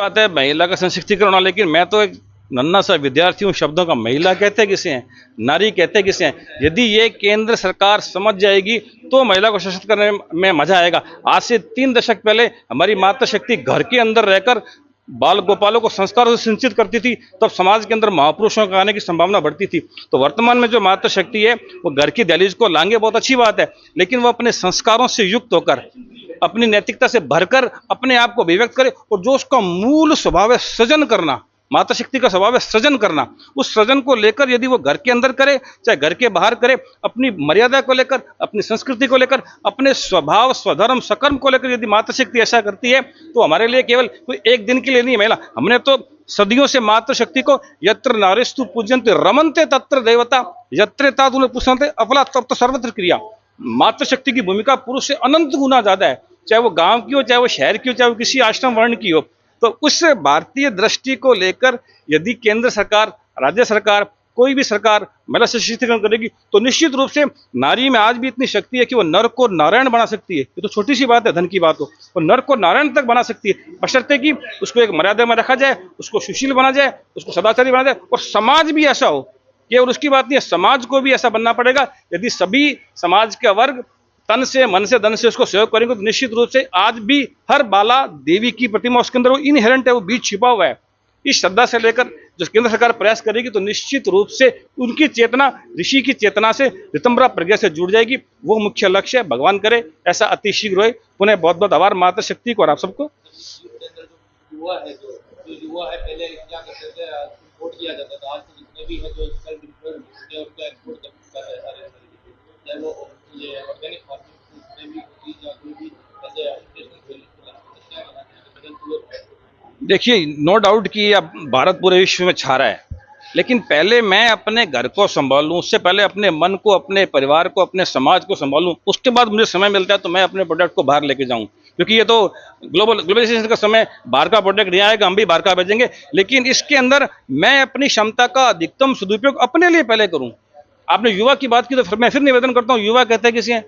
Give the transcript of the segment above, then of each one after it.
बात है महिला का सशक्तिकरण होना, लेकिन मैं तो एक नन्हा सा विद्यार्थी हूँ। शब्दों का महिला कहते किसे हैं, नारी कहते किसे हैं? यदि ये केंद्र सरकार समझ जाएगी तो महिला को सशक्त करने में मजा आएगा। आज से 3 दशक पहले हमारी मातृशक्ति घर के अंदर रहकर बाल गोपालों को संस्कारों से सिंचित करती थी, तब समाज के अंदर महापुरुषों के आने की संभावना बढ़ती थी। तो वर्तमान में जो मातृशक्ति है वो घर की दहलीज को लांघे, बहुत अच्छी बात है, लेकिन वो अपने संस्कारों से युक्त होकर, अपनी नैतिकता से भरकर अपने आप को अभिव्यक्त करे। और जो उसका मूल स्वभाव है सृजन करना, मातृशक्ति का स्वभाव है सृजन करना, उस सृजन को लेकर यदि वो घर के अंदर करे चाहे घर के बाहर करे, अपनी मर्यादा को लेकर, अपनी संस्कृति को लेकर, अपने स्वभाव स्वधर्म सकर्म को लेकर यदि मातृशक्ति ऐसा करती है तो हमारे लिए केवल कोई एक दिन के लिए नहीं महिला। हमने तो सदियों से मातृशक्ति को यत्र नारीस्तु पूज्यन्ते रमन्ते तत्र देवता यत्र तादुन पुष्पन्ते अफला तप्त सर्वत्र क्रिया। मातृशक्ति की भूमिका पुरुष से अनंत गुना ज्यादा है, चाहे वो गांव की हो, चाहे वो शहर की हो, चाहे वो किसी आश्रम वर्ण की हो। तो उस भारतीय दृष्टि को लेकर यदि केंद्र सरकार, राज्य सरकार, कोई भी सरकार महिला सशक्तिकरण करेगी तो निश्चित रूप से नारी में आज भी इतनी शक्ति है कि वो नर को नारायण बना सकती है। ये तो छोटी सी बात है, धन की बात हो, वो नर को नारायण तक बना सकती है, बशर्ते कि उसको एक मर्यादा में रखा जाए, उसको सुशील बना जाए, उसको सदाचारी बना जाए, और समाज भी ऐसा हो। केवल उसकी बात नहीं है, समाज को भी ऐसा बनना पड़ेगा। यदि सभी समाज के वर्ग तन से, मन से, धन से उसको सहयोग करेंगे तो निश्चित रूप से आज भी हर बाला देवी की प्रतिमा उसके अंदर वो इनहेरेंट है, वो बीज छिपा हुआ है। इस श्रद्धा से लेकर जो केंद्र सरकार प्रयास करेगी तो निश्चित रूप से उनकी चेतना ऋषि की चेतना से, ऋतंभरा प्रज्ञा से जुड़ जाएगी। वो मुख्य लक्ष्य है। भगवान करे ऐसा अति शीघ्र हो। पुनः बहुत बहुत आभार मातृशक्ति को और आप सबको। युवा है, जो युवा है, पहले क्या करते थे, एक्सपोर्ट किया जाता था। आज तो जितने भी है जो सेल्फ एम्प्लॉयड है उनको एक्सपोर्ट कर रहे हैं सारे, चाहे वो ये ऑर्गेनिक फार्मिंग जितने भी चीज या कोई भी ऐसे एजुकेशनल फील्ड क्या कहना चाहिए? देखिए, नो डाउट कि अब भारत पूरे विश्व में छा रहा है, लेकिन पहले मैं अपने घर को संभालूं, उससे पहले अपने मन को, अपने परिवार को, अपने समाज को संभालूं, उसके बाद मुझे समय मिलता है तो मैं अपने प्रोडक्ट को बाहर लेके जाऊं। क्योंकि ये तो ग्लोबलाइजेशन का समय, बाहर का प्रोडक्ट नहीं आएगा, हम भी बाहर का भेजेंगे, लेकिन इसके अंदर मैं अपनी क्षमता का अधिकतम सदुपयोग अपने लिए पहले करूं। आपने युवा की बात की तो मैं फिर निवेदन करता हूं, युवा कहते हैं किसी हैं?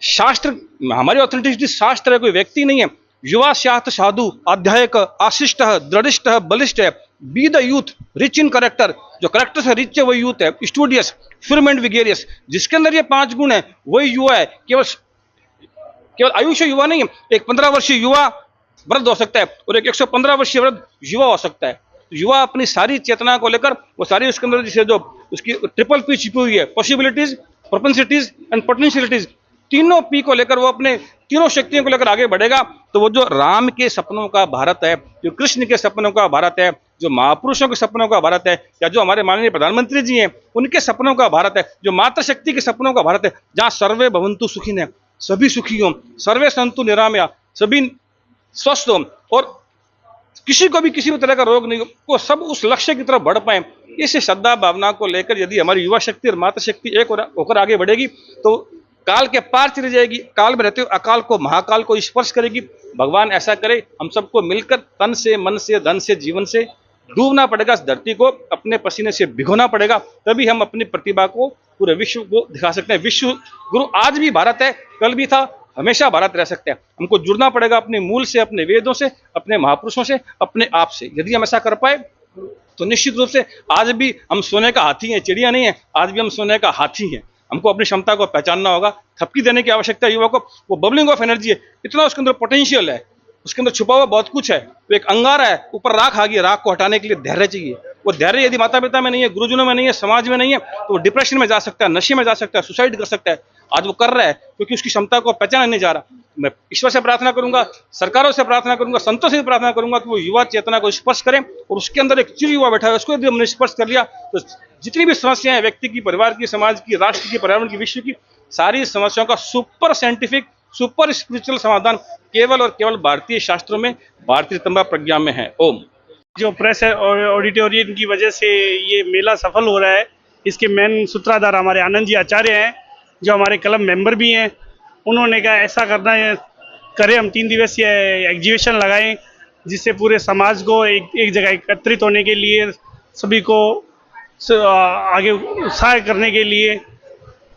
शास्त्र, हमारी ऑथेंटिसिटी शास्त्र है, कोई व्यक्ति नहीं है। युवा स्यात् साधु अध्यायक आशिष्ट दृढ़िष्ट बलिष्ठ है। Be the youth rich in character, जो करेक्टर से रिच है वही यूथ है। स्टूडियस, फिर्म एंड विगेरियस, जिसके अंदर ये 5 गुण है वही युवा है। केवल आयुष्य युवा नहीं है, एक 15 वर्षीय युवा वृद्ध हो सकता है और एक 115 वर्षीय वृद्ध युवा हो सकता है। युवा अपनी सारी चेतना को लेकर, वो सारी उसके अंदर जिसे जो उसकी ट्रिपल पी छिपी हुई है, पॉसिबिलिटीज, प्रोपेंसिटीज एंड पोटेंशियलिटीज, तीनों पी को लेकर वो अपने तीनों शक्तियों को लेकर आगे बढ़ेगा। तो वो जो राम के सपनों का भारत है, जो कृष्ण के सपनों का भारत है, जो महापुरुषों के सपनों का भारत है, या जो हमारे माननीय प्रधानमंत्री जी हैं उनके सपनों का भारत है, जो मातृशक्ति के सपनों का भारत है, जहां सर्वे भवन्तु सुखिनः, सभी सुखी हों, सर्वे सन्तु निरामया, सभी स्वस्थ हों और किसी को भी किसी भी तरह का रोग नहीं हो, वो सब उस लक्ष्य की तरफ बढ़ पाए। इस श्रद्धा भावना को लेकर यदि हमारी युवा शक्ति और मातृशक्ति एक होकर आगे बढ़ेगी तो काल के पार चली जाएगी, काल में रहते हुए अकाल को, महाकाल को स्पर्श करेगी। भगवान ऐसा करे, हम सबको मिलकर तन से, मन से, धन से, जीवन से डूबना पड़ेगा, इस धरती को अपने पसीने से भिगोना पड़ेगा, तभी हम अपनी प्रतिभा को पूरे विश्व को दिखा सकते हैं। विश्व गुरु आज भी भारत है, कल भी था, हमेशा भारत रह सकते हैं। हमको जुड़ना पड़ेगा अपने मूल से, अपने वेदों से, अपने महापुरुषों से, अपने आप से। यदि हम ऐसा कर पाए तो निश्चित रूप से आज भी हम सोने का हाथी हैं, चिड़िया नहीं है, आज भी हम सोने का हाथी हैं। हमको अपनी क्षमता को पहचानना होगा, थपकी देने की आवश्यकता है युवा को। वो बबलिंग ऑफ एनर्जी है, इतना उसके अंदर पोटेंशियल है, उसके अंदर छुपा हुआ बहुत कुछ है। तो एक अंगारा है, ऊपर राख आ गई, राख को हटाने के लिए धैर्य चाहिए। वो धैर्य यदि माता पिता में नहीं है, गुरुजनों में नहीं है, समाज में नहीं है, तो वो डिप्रेशन में जा सकता है, नशे में जा सकता है, सुसाइड कर सकता है। आज वो कर रहा है क्योंकि उसकी क्षमता को पहचाना नहीं जा रहा। मैं ईश्वर से प्रार्थना करूंगा, सरकारों से प्रार्थना करूंगा, संतों से भी प्रार्थना करूंगा कि वो युवा चेतना को स्पर्श करें और उसके अंदर एक चिर युवा बैठा है, उसको यदि हमने स्पर्श कर लिया तो जितनी भी समस्याएं व्यक्ति की, परिवार की, समाज की, राष्ट्र की, पर्यावरण की, विश्व की, सारी समस्याओं का सुपर साइंटिफिक, सुपर स्पिरिचुअल समाधान केवल और केवल भारतीय शास्त्रों में, भारतीय ऋतंभरा प्रज्ञा में है। ओम। जो प्रेस ऑडिटोरियम की वजह से ये मेला सफल हो रहा है, इसके मेन सूत्रधार हमारे आनंद जी आचार्य हैं, जो हमारे क्लब मेंबर भी हैं। उन्होंने कहा ऐसा करना है, करें हम 3 दिवसीय एग्जीबिशन लगाएं, जिससे पूरे समाज को एक जगह एकत्रित होने के लिए, सभी को आगे उत्साह करने के लिए,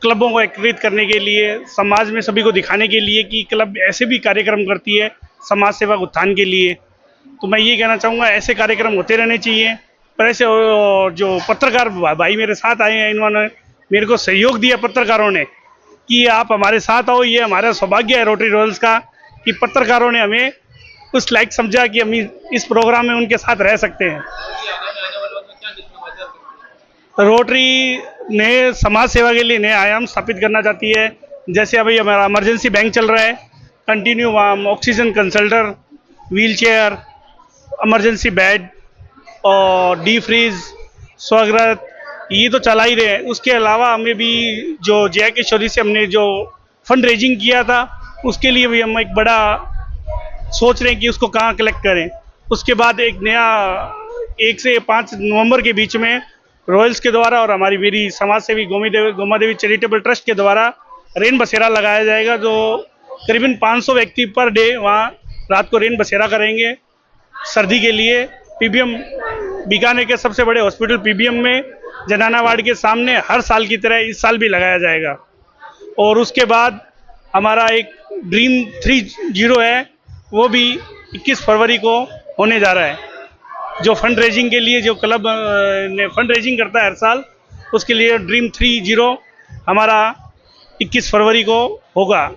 क्लबों को एकत्रित करने के लिए, समाज में सभी को दिखाने के लिए कि क्लब ऐसे भी कार्यक्रम करती है समाज सेवा उत्थान के लिए। तो मैं ये कहना चाहूँगा ऐसे कार्यक्रम होते रहने चाहिए। पर ऐसे जो पत्रकार भाई मेरे साथ आए हैं, इन्होंने मेरे को सहयोग दिया पत्रकारों ने कि आप हमारे साथ आओ। ये हमारा सौभाग्य है रोटरी रॉयल्स का कि पत्रकारों ने हमें उस लायक समझा कि हम इस प्रोग्राम में उनके साथ रह सकते हैं। रोटरी आने वाले वक्त में क्या डिप्लोमेटिक कर सकती है? रोटरी ने समाज सेवा के लिए नए आयाम स्थापित करना चाहती है। जैसे अभी हमारा इमरजेंसी बैंक चल रहा है, continue oxygen concentrator, wheel chair, emergency bed और डी फ्रीज, स्वागत, ये तो चला ही रहे हैं। उसके अलावा हमें भी जो जया किशोरी से हमने जो फंड रेजिंग किया था, उसके लिए भी हम एक बड़ा सोच रहे हैं कि उसको कहाँ कलेक्ट करें। उसके बाद एक नया 1 से 5 नवंबर के बीच में रॉयल्स के द्वारा और मेरी समाज सेवी गोमा देवी चैरिटेबल ट्रस्ट के द्वारा रेन बसेरा लगाया जाएगा, जो करीबन 500 व्यक्ति पर डे वहाँ रात को रेन बसेरा करेंगे सर्दी के लिए। पीबीएम बीकानेर के सबसे बड़े हॉस्पिटल पीबीएम में जनाना वार्ड के सामने हर साल की तरह इस साल भी लगाया जाएगा। और उसके बाद हमारा एक ड्रीम 30 है, वो भी 21 फरवरी को होने जा रहा है। जो फंड रेजिंग के लिए जो क्लब ने फंड रेजिंग करता है हर साल, उसके लिए ड्रीम 30 हमारा 21 फरवरी को होगा।